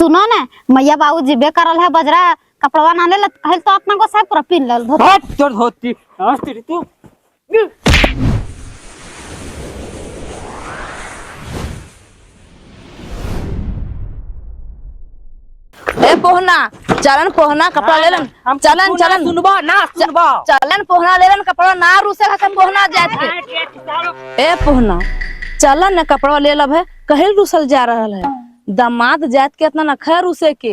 सुनो ना मैया बाबू जीबे करल है बजरा कपड़वा नाने लत कहल तो अपना को सब पूरा पिन लेल हट तोर धोती तेरी तू ए पोहना चलन पोहना कपड़ा ले लन चलन चलन सुनबा ना सुनबा चलन पोहना ले लन कपड़ा ना रूसे खत्म पोहना जात के ए पोहना चलन न कपड़ा ले लब है कहिल रूसल जा रहल है दामाद जात के इतना न खैर उसे के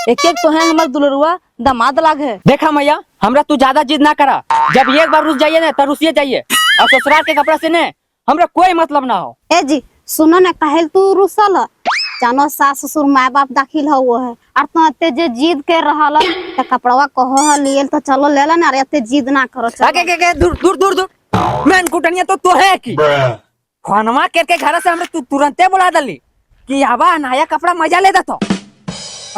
एक एक तो है हमर दुलरुआ दामाद लाग है। देखा मैया हमरा तू ज्यादा जिद ना करा, जब एक बार रुस जाइए ना तो रुसिए जाइए और ससुराल के कपड़ा से ने हमरा कोई मतलब ना हो। ए जी सुनो ना कहल तू रुसल जानो सास ससुर माय बाप दाखिल हो वो है और तो अते जे जिद के रहल त कपड़वा कहो ह लेल तो चलो ले लन अरे अते जिद ना करो चलो के दूर दूर दूर दूर मैन कुटनिया तो है की फोनमा करके घर से हमरा तू तुरंते बुला दली कि आवा नया कपड़ा मजा ले दतो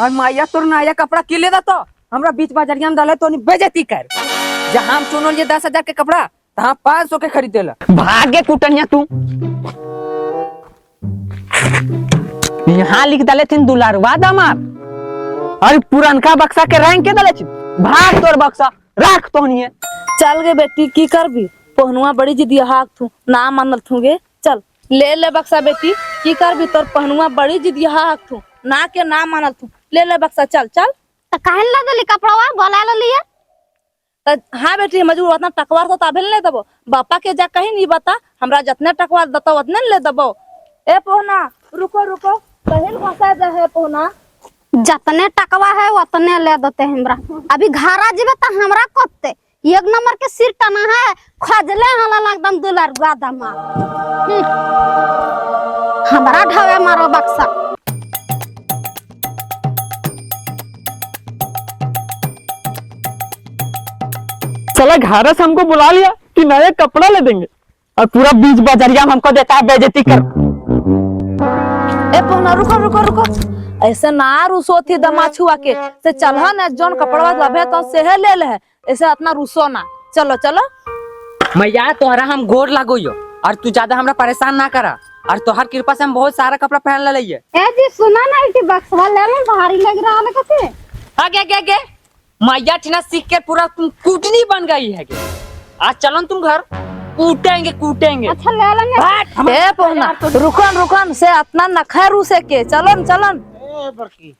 और माया तोर नया कपड़ा की ले दतो हमरा बीच बाजारिया में डाले तो नहीं बेइज्जती कर। जहां हम चुनो लिए 10,000 के कपड़ा तहां 500 के खरीदेला भागे कुटनिया तू यहाँ लिख डाले थिन दुलारवा दामाद और पुरनका बक्सा के रैंक के डाले थिन भाग तोर बक्सा रख तो नहीं है। चल गे बेटी की करबी पहनुआ बड़ी जिद हाक थू ना मानल थू गे चल ले ले बक्सा बेटी की करबी तोर पहनुआ बड़ी जिद हाक थू ना के ना मानल थू ले ले बक्सा चल चल त कहल ला दली कपड़वा बोला ल लिया त हां बेटी मजबूर उतना टकवार तो ताबे ले दबो बापा के जा कहीं नहीं बता हमरा जितने टकवार दतो उतने ले दबो। ए पोहना रुको रुको कहल भाषा जा है पोहना जतने टकवा है उतने ले देते हमरा अभी घरा जीवे त हमरा कत्ते एक नंबर के सिर टना है खजले हला एकदम दुलरुआ दामा हमरा ढावे मारो बक्सा चला घर से हमको बुला लिया कि नया कपड़ा ले देंगे और पूरा बीच बाजारिया में हमको देता है बेइज्जती कर। ए पोहना रुको रुको रुको ऐसे ना रुसो थी दमाछुआ के से चलह न जोन कपड़वा लबे तो सेहे ले ले ऐसे इतना रुसो ना चलो चलो मैया तोहरा हम गोर लागोयो और तू ज्यादा हमरा परेशान ना करा और तोहर कृपा से हम बहुत सारा कपड़ा पहन ले लिए। ए जी सुना ना इटी बक्सवा ले ले भारी लग रहा है कते आगे आगे आगे मैया ठना सीख के पूरा तुम कूटनी बन गई है के आज चलन तुम घर कूटेंगे कूटेंगे। अच्छा ले लेंगे ए पोहना रुकन रुकन से इतना नखैरू से के चलन चलन ए बड़की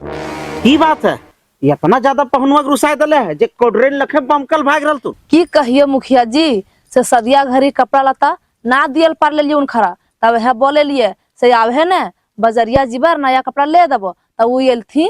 की बात है इतना ज्यादा पहनुआ रुसाई दले है जे कोडरेन लखे बमकल भाग रहल तू की कहिए मुखिया जी से सदिया घरी कपड़ा लता ना दियल पार ले लियो खरा तब है बोले लिए से आवे ने बजरिया जीबर नया कपड़ा ले दबो तब वो एलथी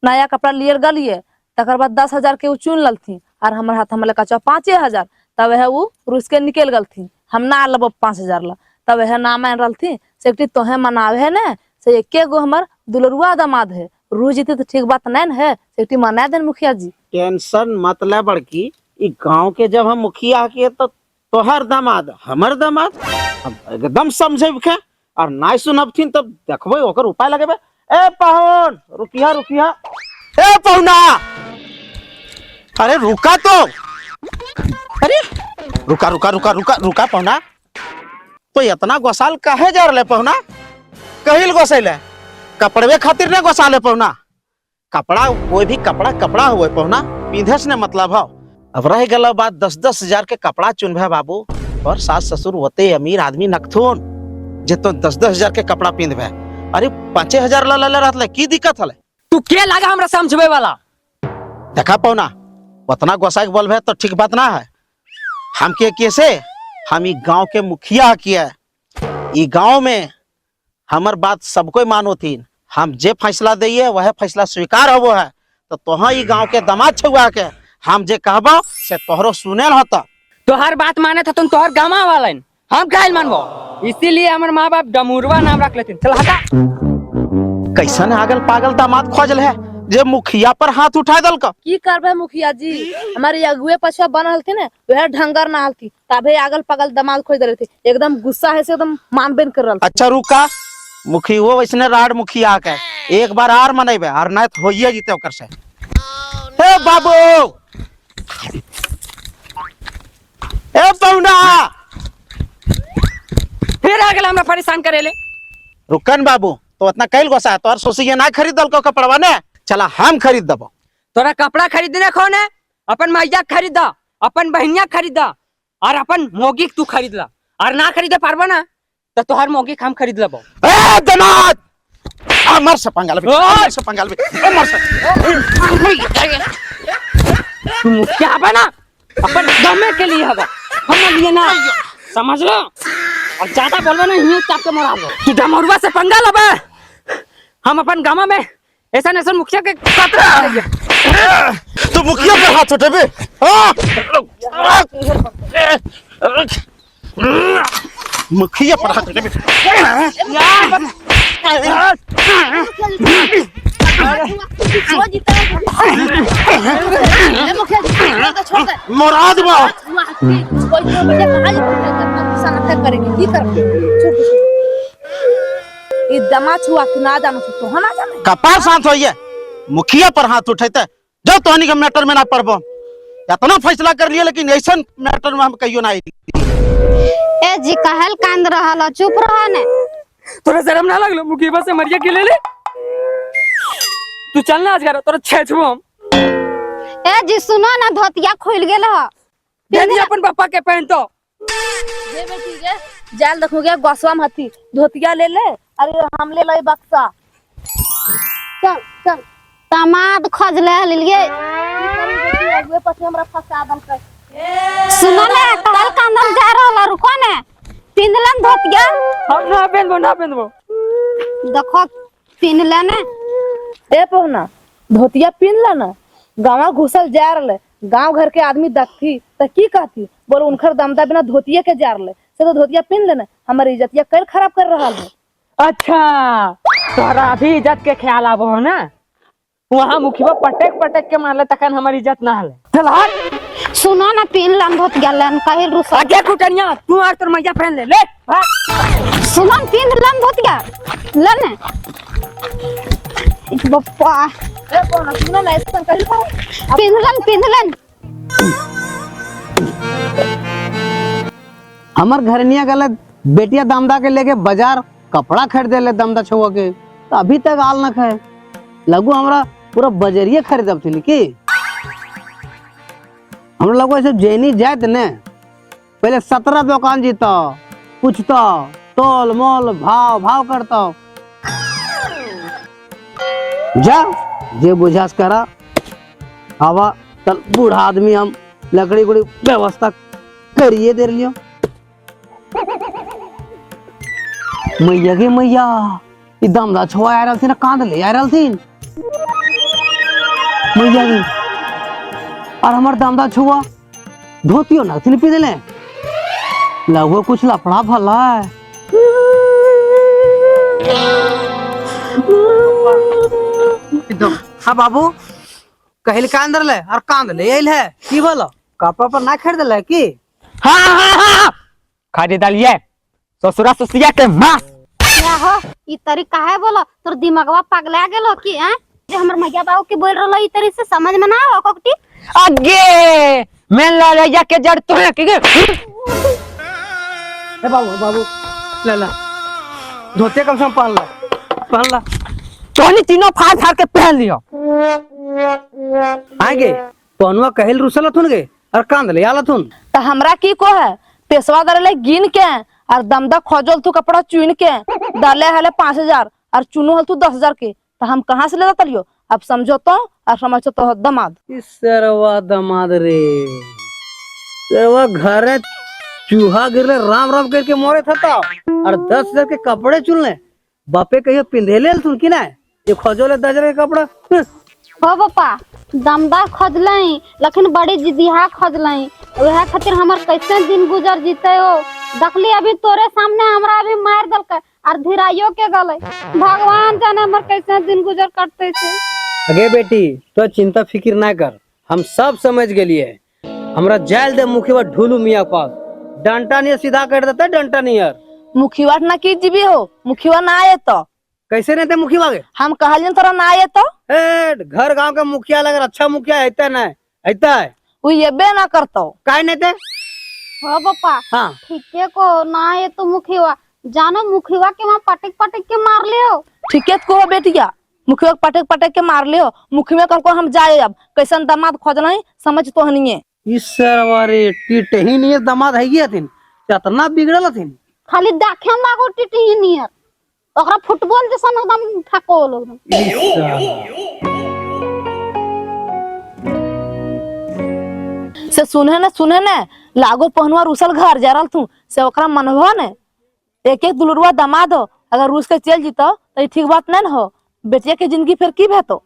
नया कपड़ा लिए गलिए तकर बाद 10,000 के चुन ललथी और हमारे हाथ में कचा 5,000 तब है वो रूस के निकल गलथी हम ना लब 5,000 ला तब है ना मान रहती सेफ्टी तोहे मनावे है ने से एके गो हमर दुलरुआ दामाद है रू जीते तो ठीक बात नहीं है सेफ्टी मना देन मुखिया जी। टेंशन मत ले बड़की ई गांव के जब हम मुखिया के तो तोहर दामाद हमर दामाद हम एकदम समझब के और ना सुनबथिन तब देखबे ओकर उपाय लगेबे। ए पाहुन रुकिया रुकिया ए पहुना अरे रुका तो अरे रुका रुका रुका रुका रुका पहुना तो इतना गोसाल काहे जा रहे पहुना कहिल गोसैले कपड़वे खातिर ने गोसाले पहुना कपड़ा कोई भी कपड़ा कपड़ा हुए पहुना पीधे से ने मतलब है अब रह गला बात 10-10 हजार के कपड़ा चुनभे बाबू और सास ससुर होते अमीर आदमी नखथुन जे तो 10-10 हजार के कपड़ा पिंधबे अरे 5,000 ला ले रहले की दिक्कत हले तू के लगा हमरा समझबे वाला देखा पहुना उतना गोसाई बोलबे तो ठीक बात ना है हम के कैसे हम ई गांव के मुखिया किया ई गांव में हमर बात सबको मानो थीन हम जे फैसला दिए वह फैसला स्वीकार होबो है तो तोहा ई गांव के दामाद छुआ के हम जे कहबो से तोहरो सुनेल होता तोहर बात माने था तुम तोहर गामा वाला हम काहे मानबो इसीलिए हमर माँ बाप डमुरवा नाम रख लेते चल हटा कैसन आगल पागल दामाद खोजल है जे मुखिया पर हाथ उठा दल का की करबे मुखिया जी हमारे अगुए पछुआ बनल थे ना वह ढंगर ना हलती तबे अगल पगल दामाद खोज दे थे एकदम गुस्सा है से एकदम मानबेन कर रहल। अच्छा रुका मुखी वो वैसने राड मुखिया के एक बार आर मनेबे और नहीं तो होइए जीते ओकर से। हे बाबू ए पौना फिर आ गेल हमरा परेशान करेले रुकन बाबू तो उतना कैल गोसा तो सोचिए ना खरीद दल को कपड़वा ने चला हम खरीद दबो। तोरा कपड़ा खरीदने कौन है? अपन मैया खरीदा, अपन बहनिया खरीदा और अपन मोगी तू खरीद ला। और ना खरीदे पारबो ना तो तोहर मोगी हम खरीद लेबो। ए दमाद मर से पंगाल बे, मर से पंगाल बे, मर से तू मुखिया बना अपन दमे के लिए हवा, हम लिए ना, समझ लो। और ज्यादा बोलबो ना हिंग चाप के मराबो। तू डमरुआ से पंगा लेबे, हम अपन गामा में ऐसा ऐसा मुखिया के खतरा लेंगे। तू मुखिया पे हाथ उठेबे? मुखिया पर हाथ उठेबे? मुराद बा दमा छुआ तू ना जानो तो हो ना जाने कपार शांत होइए। मुखिया पर हाथ उठेते जो तोहनी के मैटर में ना पड़बो। इतना फैसला कर लिए लेकिन ऐसा मैटर में हम कहियो ना आई। ए जी कहल कांद रहल, चुप रह ने। तोरा शर्म ना लगलो? मुखिया से मरिया के ले ले। तू चल ना आज घर तोरा छेछबो हम। ए जी सुनो ना, धोतिया खुल गेल ह। देनी अपन पापा के पहन तो ये बेटी के जाल देखोगे गोसवा में हथी धोतिया ले ले, अरे हम ले ले बक्सा। चल चल दामाद खोजले लिए। अगुए पछे हमरा फसा दल कर। सुनो ना, कहल कांदल जा रहल, रुको ने। पिंदलन धोतिया हम ना पहनबो, ना पहनबो। देखो पिनले ने। ए पहुना धोतिया पिन ला ना, गाँव घुसल जा रहे, गांव घर के आदमी देखती त की कहती? बोल उनकर दमदा बिना धोतिया के जा रहे से तो धोतिया पिन लेना, हमारी इज्जतिया कर खराब कर रहा है। अच्छा तोरा अभी इज्जत के ख्याल आबो हो ना? वहाँ मुखिया पटक पटक के मारले तखन हमारी इज्जत ना हले। चल हट। सुनो ना, पिनलन धोतिया लन कहल रुसा। आगे कुटनिया तू और तोर मैया पहन ले, ले भाग। सुनो पिनलन धोतिया लन। बप्पा ए पहुना सुनो ना, ऐसा कहल पिनलन पिनलन। हमार घरनिया गलत बेटिया दामदा के लेके बाजार कपड़ा खरीदे ले दमदा छुआ के, तो अभी तक आल न खाए। लगू हमरा पूरा बजरिया खरीदब थी की हमरा लगो ऐसे जैनी जाए ने पहले 17 दुकान जीता पूछता तोल मोल भाव भाव करता। जा जे बुझास करा आवा। तल बूढ़ा आदमी हम लकड़ी गुड़ी व्यवस्था करिए दे लियो। मैया गे मैया ई दमदा छुआ आ रहल थी ना, कांद ले आ रहल थी मैया गे। और हमार दमदा छुआ धोतियो ना थी पी देले, लगो कुछ लफड़ा भला है। हाँ बाबू कहल का अंदर ले और कांद ले आइल है की बोलो? कपड़ा पर ना खरीद ले की? हाँ हाँ हाँ खरीद लिए ससुरा ससुरिया के मांस। क्या हो ई तरीका है बोलो? तोर दिमागवा पगला गेलो की हैं? जे हमर मैया बाबू के बोल रहलो ई तरी से समझ में ना आवा कोकटी। आगे मैं लड़ैया के जड़ तोड़ के ए बाबू बाबू ले ला धोती कम से कम पहन ला तोनी तीनों फाड़ फाड़ के पहन लियो। आगे पनुआ कहल रुसल थुन गे और कांद ले आला थुन। तो हमरा की को है पेशवा दरले गिन के और दमदा खोजल तू कपड़ा चुन के डाले हले 5000 और चुनो हल तू 10000 के, तो हम कहाँ से ले तलियो? अब समझो तो और समझो तो दमाद। सरवा दमाद रे सरवा घरे चूहा गिरले राम राम करके मोरे था और 10,000 के कपड़े चुनले। बापे कहियो पिंधे ले थुन की ना ये खोजोले 10,000 के कपड़ा। हो पापा दमदार खोजलई लेकिन बड़ी जिदिहा खोजलई, वह खातिर हमर कैसे दिन गुजर जीते हो। देखली अभी तोरे सामने हमरा अभी मार दलके और धीराइयो के गले। भगवान जाने हमर कैसे दिन गुजर करते से। अगे बेटी तो चिंता फिक्र ना कर, हम सब समझ गेलिए। हमरा जाल दे मुखिया ढूलू मियाँ पास डंटा नहीं सीधा कर देता डंटा नहीं यार। मुखिया ना की जीवी हो, मुखिया ना आए तो कैसे रहते मुखिया आगे? हम कहलियन तोरा ना आए तो घर गांव का मुखिया लगे अच्छा मुखिया ऐता ना ऐता है वो ये बे ना करतो काय नहीं थे। हो पापा हाँ ठीके को ना ये तो मुखिया जानो मुखिया के वहाँ पटक पटक के मार लियो। ठीके को हो बेटिया, मुखिया के पटक पटक के मार लियो। मुखिया कल को हम जाए, अब कैसन दामाद खोजना है समझ तो नहीं। इस सरवारे टीटे ही नहीं दामाद है गया थिन, इतना बिगड़ल थिन। खाली देखे लागो टिटी ही नियर, ओकरा फुटबॉल जैसा एकदम ठाको लोग। से सुने न लागो पहनुआ रूसल घर जा रहा तू से ओकरा मनवा ने एक एक दुलरुआ दामाद हो, अगर रूस के चल जीतो तो ये ठीक बात नहीं हो। बेटिया की जिंदगी फिर की भेतो।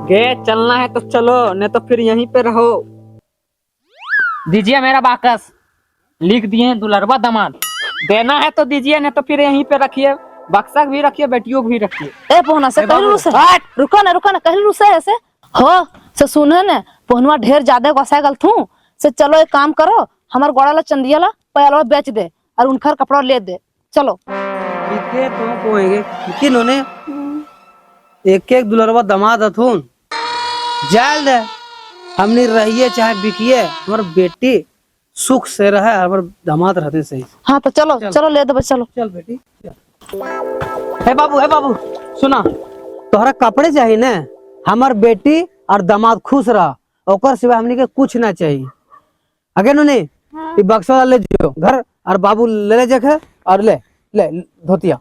गे चलना है तो चलो, नहीं तो फिर यहीं पे रहो। दीजिए मेरा बाकस, लिख दिए हैं दुलरवा दामाद। देना है तो दीजिए, नहीं तो फिर यहीं पे रखिए। बक्सा भी रखिए, बेटियों को भी रखिए। ए पहुना से कहली रूस रुको ना कहली रूस ऐसे हो से सुने न पहुनवा ढेर ज्यादा गोसा गल थू से चलो एक काम करो, हमार गोड़ा ला चंदिया ला पैलवा बेच दे और उनकर कपड़ा ले दे। चलो इके तो कोएगे कि नोने एक एक दुलरवा दामाद अथुन जाल दे। हमने रहिए चाहे बिकिए, हमार बेटी सुख से रहे, हमार दामाद रहते सही। हाँ तो चलो चलो ले दे चलो। चल बेटी हे बाबू सुना, तोहरा कपड़े चाहिए ना, हमार बेटी और दामाद खुश रहा, ओकर सिवा हमनी के कुछ ना चाहिए। आगे नो नहीं ये बक्सा ले जो घर, और बाबू ले जखे और ले ले धोतिया।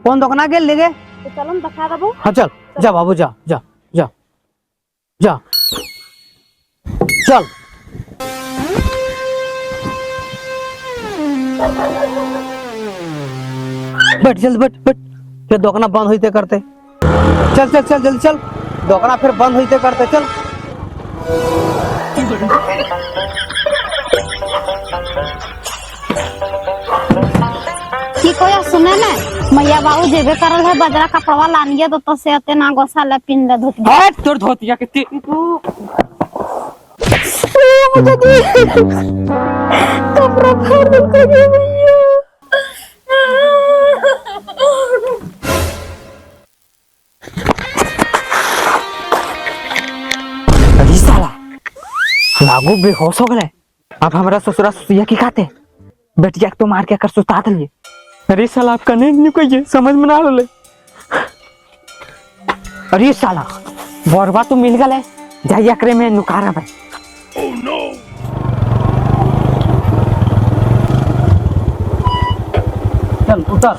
कौन दुकाना के ले गए? तो चलो बता दबो। हाँ चल जा बाबू जा जा जा जा चल। बैठ जल्दी बैठ, फिर दुकाना बंद होते करते। चल चल चल जल्दी चल, दुकाना फिर बंद होते करते। चल की कोया सुने ना, मैया बाबू जेबे करल है बजरा कपड़वा लानिए तो से अते ना गोसा ले पिन ले धोती। हट तोर धोतिया के मुझे दी कपड़ा फाड़ दो के भैया। अरे साला लागू बेहोश हो गए। अब हमारा ससुरा सुइया की खाते बेटिया तो मार के कर सुता दिए। अरे साला आपका नहीं कहिए, समझ में ना ले। अरे साला बोरबा तो मिल गए, जाइए करे में नुकारा भाई। चल उतर।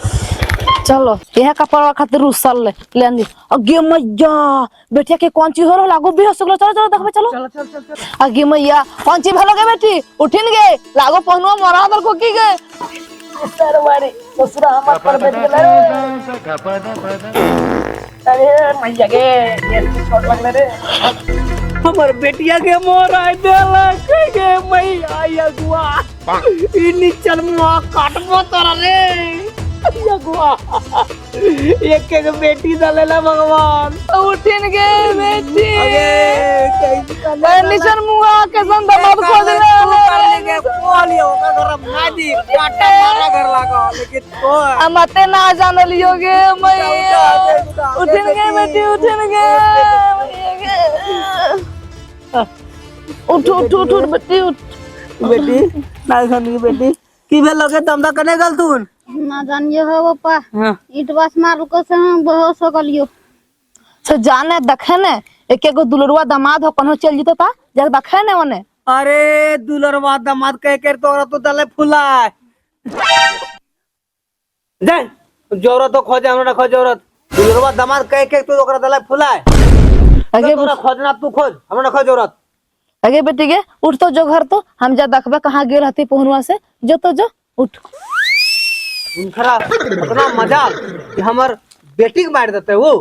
चलो यह कपड़ा खातिर रुसल ले आंदी। अगे मैया बेटिया के कौन चीज हो रहा लागो भी हो सकलो। चलो चलो देखबे चलो। चल चल चल चल। अगे मैया कौन चीज भलो के बेटी उठिन गए लागो पहनुआ मरा दर को की गए। सरवारी ससुरा हमर पर बैठ गेले। अरे मैया के ये छोट लगले रे। हमर बेटिया के मोर आइ देला के मैया या गुआ ई नीचल मुआ काटबो तोरा रे। या गुआ एक एक बेटी दलेला भगवान। उठिन गए बेटी अगे निशन मुआ के संदमाद खोज ले के बोलियो का घर मादी काटा मारा घर लगा, लेकिन तो हमते ना जान लियोगे मैया। उठिन गए बेटी उठिन गए। उठ उठ उठ उठ बेटी उठ। बेटी ना खानी बेटी की भेल लगे दमदा कने गल तून ना जानिए हो पापा। हां ईट बस मार को से हम बेहोश हो गलियो। से जाने देखे ने एक एक दुलरुआ दामाद हो कनो चल जीतो ता जब देखे ने ओने। अरे दुलरवा दामाद कह के तोरा तो दले फुलाए जा जरूरत तो खोजे, हमरा खोज जरूरत। दुलरवा दामाद कह के तू ओकरा दले फुलाए अगे तोरा खोजना तू खोज, हमरा खोज जरूरत। अगे बेटी के उठ तो जो घर तो हम जा देखबे कहां गेल हती पहुनवा से जो तो जो उठ। उनखरा इतना मजाल कि हमर बेटी के मार देते वो।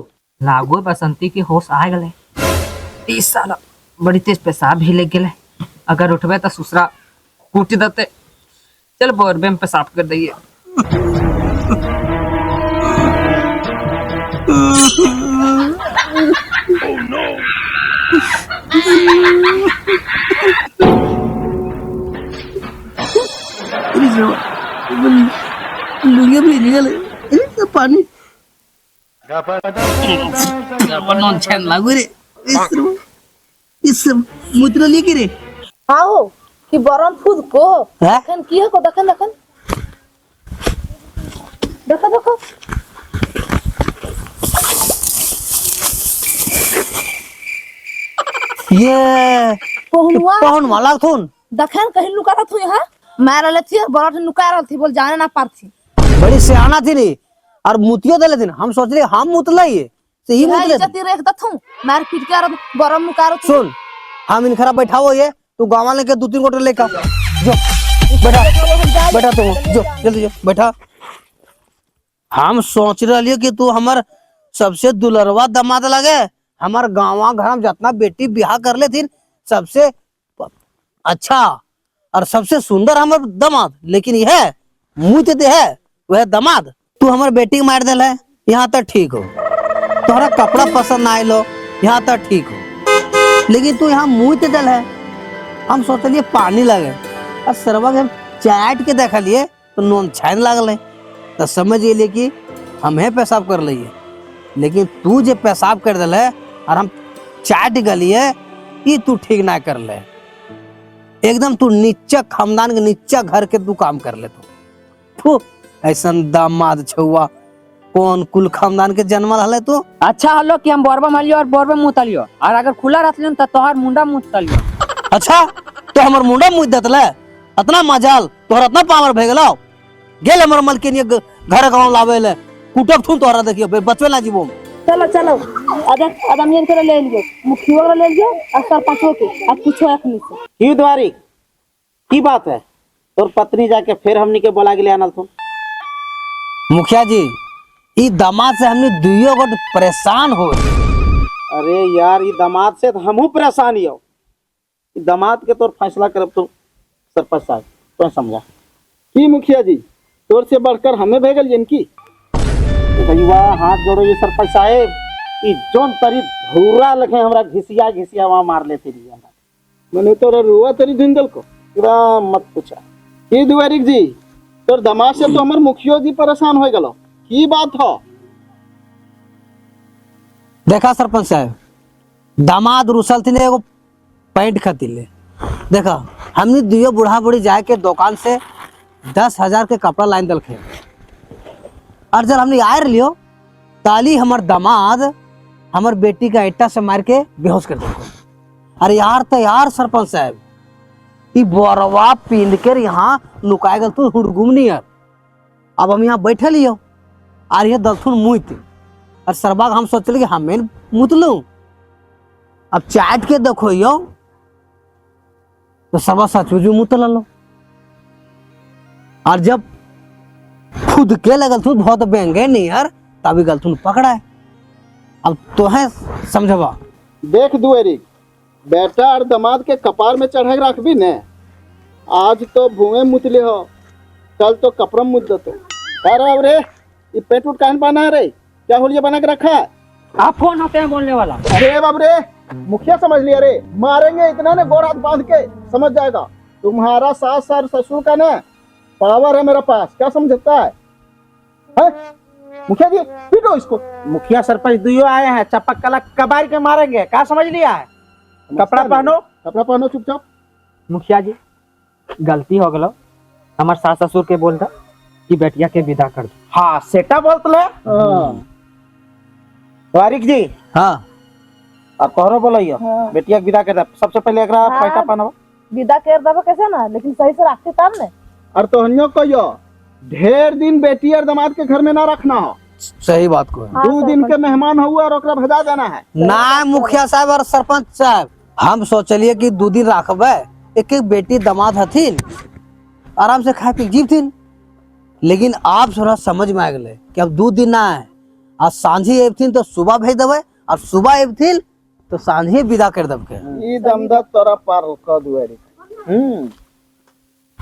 लागू बसंती की होश आ गए। 30 साल बड़ी तेज पेशाब भी लग गए। अगर उठबे तो ससुरा कूट देते। चल बोरबे में पेशाब कर दिए। लुगे भी निकल पानी नॉन छन लागू रे। इस मुद्रा लेके रे आओ कि बरम खुद को हैं? देखन की हो को देखन देखन देखो देखो ये पहुनवा कौन वाला थून दखन कहीं लुका रहा थी यहाँ मैं रहे थी और बड़ा लुका रहा थी बोल जाने ना पार थी बड़ी सियाना थी नी और मुतियो दले थी हम सोच रहे हम मुतला ये से ही मुतले थे। इज्जत रेख दथू मार पीट के और गरम लुका रहा सुन हम इन खरा बैठाओ ये तू गाँव वाले के 2-3 गोटे लेकर जो बैठा बैठा तुम जो जल्दी जो बैठा। हम सोच रहे कि तू हमार सबसे दुलरवा दामाद लगे हमार गाँव घर में जितना बेटी ब्याह कर ले थी सबसे अच्छा और सबसे सुंदर हमार दामाद लेकिन यह मुँह ते है वह दामाद तू हमार बेटी के मार दिल है यहाँ तक ठीक हो तोहरा कपड़ा पसंद ना आये यहाँ तक ठीक हो लेकिन तू यहाँ मुँह ते दिल है हम सोचलिए पानी लगे और सरवा के हम चाट के देख लिए तो नोन छान लागल है तो समझ लिए कि हमें पेशाब कर लिए लेकिन तू जे पेशाब कर दिल है और हम चाट गलिए ये तू ठीक ना कर ले एकदम तू नीचा खानदान के नीचा घर के तू काम कर ले तू ऐसा दामाद छुआ कौन कुल खानदान के जन्मल हले तू अच्छा हलो कि हम बोरबा मारियो और बोरबा मुँह तलियो और अगर खुला रखलियो तो तोहार मुंडा मुँह तलियो। अच्छा तो हमर मुंडा मुँह दतले इतना मजाल तोहरा इतना पावर भे गेलो गेल हमर मलकिनी घर गाँव लावे ले कुटब थून तोहरा देखियो बचवे ना जीवो चलो चलो आदम ये करे ले लियो मुखिया वाला ले लियो और सरपंचों के अब पूछो अपनी से क्यों द्वारी की बात है तोर पत्नी जाके फिर हमनी के बोला के ले आनल तुम। मुखिया जी ई दामाद से हमने दुइयो गोट परेशान हो अरे यार ये दामाद से तो हमहू परेशान ही हो दामाद के तोर फैसला करब तुम सरपंच साहब तो समझा की मुखिया जी तोर से बढ़कर हमें भेगल जिनकी भैया हाथ जोड़ो ये सरपंच साहब ई जोन तरी भूरा लगे हमरा घिसिया घिसिया वहां मार लेते रही मैंने तोरा रुआ तरी धुंधल को पूरा मत पूछा की दुआरिक जी तोर दामाद से तो हमर मुखिया जी परेशान हो गलो की बात हो। देखा सरपंच साहब दामाद रुसल थी एगो पैंट खतीले देखा हमने दुइयो बूढ़ा बूढ़ी जाए के दुकान से 10,000 के कपड़ा लाइन दल खे और जब हमने आए लियो ताली हमार दामाद हमार बेटी का ईटा से मार के बेहोश कर दिया। अरे यार तो यार सरपंच साहब ये बोरवा पींद कर यहाँ लुकाए गल तू हुड़गुमनी यार अब हम यहाँ बैठे लियो और ये दलथुन मुँह और सरबाग हम सोचले कि हमें मुतलू अब चाट के देखो यो तो सबा सचुजू मुतल लो और जब खुद के लगल तू बहुत बेंगे नहीं यार तभी गलतून पकड़ा है अब तो है समझवा देख दुएरी बेटा और दामाद के कपार में चढ़े रख भी ने आज तो भूए मुतले हो कल तो कपड़ा मुत दो अरे रे ये पेट उठ कान बना रे क्या होलिया बना के रखा है आप कौन होते हैं बोलने वाला? अरे बाप रे मुखिया समझ लिया रे मारेंगे इतना ने गोड़ हाथ बांध के समझ जाएगा तुम्हारा सास और ससुर का ना पावर है मेरे पास क्या समझता है? मुखिया जी पीटो इसको। मुखिया सरपंच दुइयो आए हैं चपक कला कबार के मारेंगे क्या समझ लिया है? कपड़ा पहनो चुपचाप। मुखिया जी गलती हो गलो हमार सास ससुर के बोल दा कि बेटिया के विदा कर दो। हाँ सेटा बोलत ले वारिक जी। हाँ और तोहरो बोलियो बेटिया के विदा कर दे सबसे पहले एकरा पैसा पहनावा विदा कर देबो कैसे ना लेकिन सही से रखते तब ने और तोहनियो कहियो ढेर दिन बेटी और दामाद के घर में ना रखना हो सही बात को 2 दिन के मेहमान हुआ और ओकरा भेजा देना है ना मुखिया साहब और सरपंच साहब हम सोचलिए कि 2 दिन रखबे एक एक बेटी दामाद हथिन आराम से खाए पी जीव थीन लेकिन आप थोड़ा समझ में आ गए कि अब 2 दिन ना है आज सांझी एबथिन तो सुबह भेज देवे और सुबह एबथिन तो सांझी विदा कर देबे ई दमदा तोरा पार क दुआरी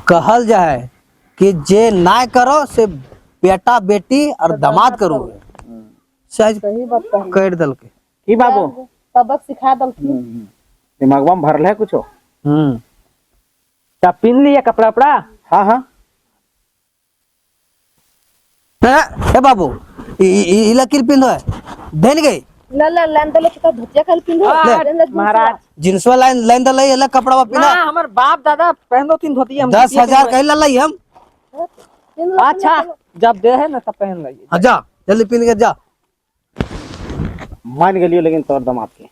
कहल जाए कि जे ना करो से बेटा बेटी और दामाद करो सही बात कहली कर दल के की बाबू सबक सिखा दलखिन दिमागवा में भरल है कुछो तब पिन लिया कपड़ा उपड़ा। हाँ हाँ ए बाबू ई लकीर पिन है देन गई ल ल लाइन दले तो धोतिया कल पिन महाराज जिनसवा लाइन लाइन दल है कपड़ा ना पिना हमार बाप दादा पहन दो 3 धोती हम 10,000 कहला लई हम अच्छा जब दे है ना तब पहन लीजिए। हाँ, जा जल्दी पहन के जा। मान गेलियो लेकिन तोर दामाद के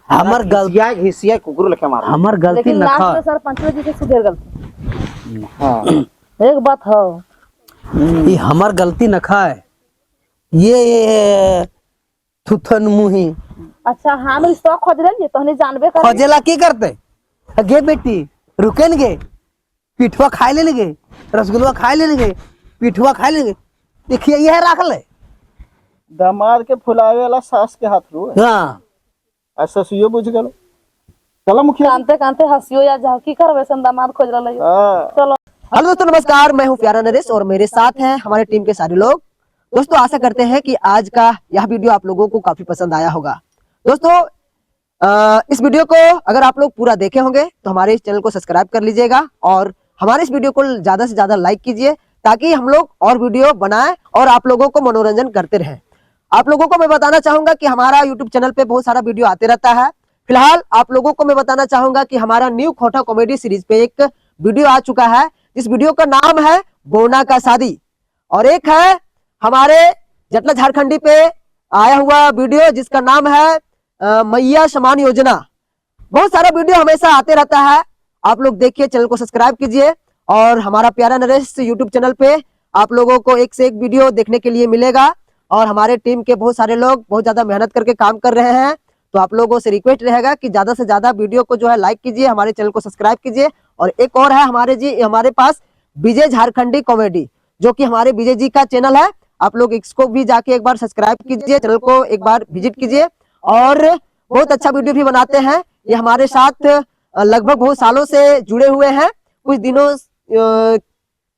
हमर गलती, घिसिया कुकुर लेके मार। हमर गलती लेकिन न लास्ट खा। में सरपंच जी से सुधर गलती। हाँ एक बात हो, ये हमर गलती न खाए, ये थुथन मुही अच्छा हम स्टॉक खोज रहे तो हने जानबे कर। खोजेला की करते। गे बेटी रुके न गे, पिठुआ खाए ले गे, रसगुल्ला खाए ले गे, पिठुआ खाए ले गे। देखिए यह रख ले। दामाद के फुलावे वाला सास के हाथ रो हाँ ऐसा सुइयो बुझ गलो। चलो मुखिया। कांते कांते हंसियो या जाओ की करबे सन दामाद खोज रहा है। हाँ चलो। हेलो दोस्तों, नमस्कार। मैं हूं प्यारा नरेश और मेरे साथ हैं हमारे टीम के सारे लोग। दोस्तों आशा करते हैं कि आज का यह वीडियो आप लोगों को काफी पसंद आया होगा। दोस्तों इस वीडियो को अगर आप लोग पूरा देखे होंगे तो हमारे इस चैनल को सब्सक्राइब कर लीजिएगा और हमारे इस वीडियो को ज्यादा से ज्यादा लाइक कीजिए ताकि हम लोग और वीडियो बनाएं और आप लोगों को मनोरंजन करते रहें। आप लोगों को मैं बताना चाहूंगा कि हमारा यूट्यूब चैनल पे बहुत सारा वीडियो आते रहता है। फिलहाल आप लोगों को मैं बताना चाहूंगा कि हमारा न्यू खोटा कॉमेडी सीरीज पे एक वीडियो आ चुका है। इस वीडियो का नाम है बोना का शादी और एक है हमारे जटला झारखंडी पे आया हुआ वीडियो जिसका नाम है मैया समान योजना। बहुत सारा वीडियो हमेशा आते रहता है, आप लोग देखिए, चैनल को सब्सक्राइब कीजिए और हमारा प्यारा नरेश यूट्यूब चैनल पे आप लोगों को एक से एक वीडियो देखने के लिए मिलेगा और हमारे टीम के बहुत सारे लोग बहुत ज्यादा मेहनत करके काम कर रहे हैं। तो आप लोगों से रिक्वेस्ट रहेगा कि ज्यादा से ज्यादा वीडियो को जो है लाइक कीजिए, हमारे चैनल को सब्सक्राइब कीजिए। और एक और है हमारे पास विजय झारखंडी कॉमेडी, जो कि हमारे विजय जी का चैनल है। आप लोग इसको भी जाके एक बार सब्सक्राइब कीजिए, चैनल को एक बार विजिट कीजिए और बहुत अच्छा वीडियो भी बनाते हैं। ये हमारे साथ लगभग बहुत सालों से जुड़े हुए हैं। कुछ दिनों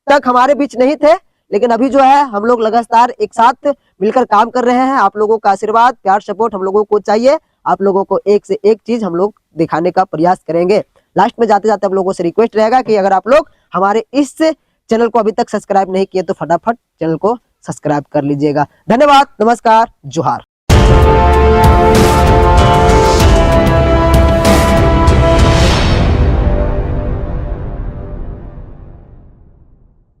तक हमारे बीच नहीं थे, लेकिन अभी जो है हम लोग लगातार एक साथ मिलकर काम कर रहे हैं। आप लोगों का आशीर्वाद, प्यार, सपोर्ट हम लोगों को चाहिए। आप लोगों को एक से एक चीज हम लोग दिखाने का प्रयास करेंगे। लास्ट में जाते जाते आप लोगों से रिक्वेस्ट रहेगा कि अगर आप लोग हमारे इस चैनल को अभी तक सब्सक्राइब नहीं किए तो फटाफट चैनल को सब्सक्राइब कर लीजिएगा। धन्यवाद, नमस्कार, जोहार।